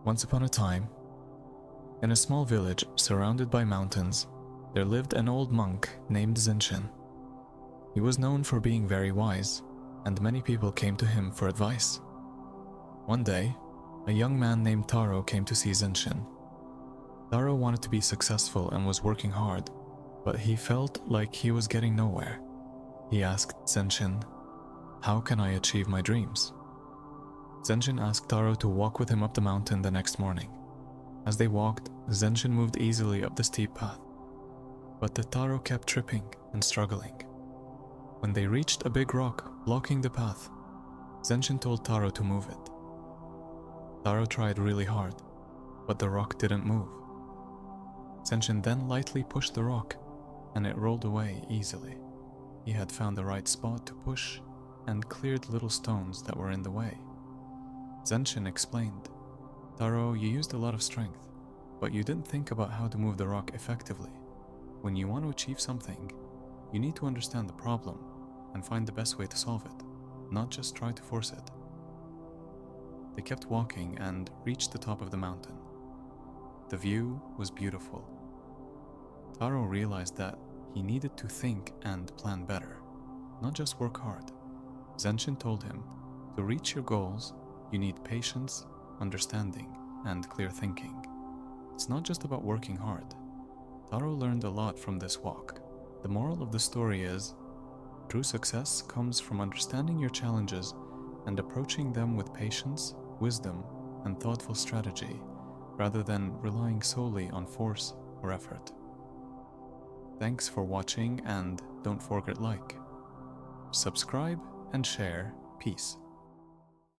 Once upon a time, in a small village surrounded by mountains, there lived an old monk named Zenshin. He was known for being very wise, and many people came to him for advice. One day, a young man named Taro came to see Zenshin. Taro wanted to be successful and was working hard, but he felt like he was getting nowhere. He asked Zenshin, "How can I achieve my dreams?" Zenshin asked Taro to walk with him up the mountain the next morning. As they walked, Zenshin moved easily up the steep path, but the Taro kept tripping and struggling. When they reached a big rock blocking the path, Zenshin told Taro to move it. Taro tried really hard, but the rock didn't move. Zenshin then lightly pushed the rock, and it rolled away easily. He had found the right spot to push and cleared little stones that were in the way. Zenshin explained, "Taro, you used a lot of strength, but you didn't think about how to move the rock effectively. When you want to achieve something, you need to understand the problem and find the best way to solve it, not just try to force it." They kept walking and reached the top of the mountain. The view was beautiful. Taro realized that he needed to think and plan better, not just work hard. Zenshin told him, to reach your goals, you need patience, understanding, and clear thinking. It's not just about working hard. Taro learned a lot from this walk. The moral of the story is, true success comes from understanding your challenges and approaching them with patience, wisdom, and thoughtful strategy, rather than relying solely on force or effort. Thanks for watching, and don't forget like, subscribe, and share. Peace.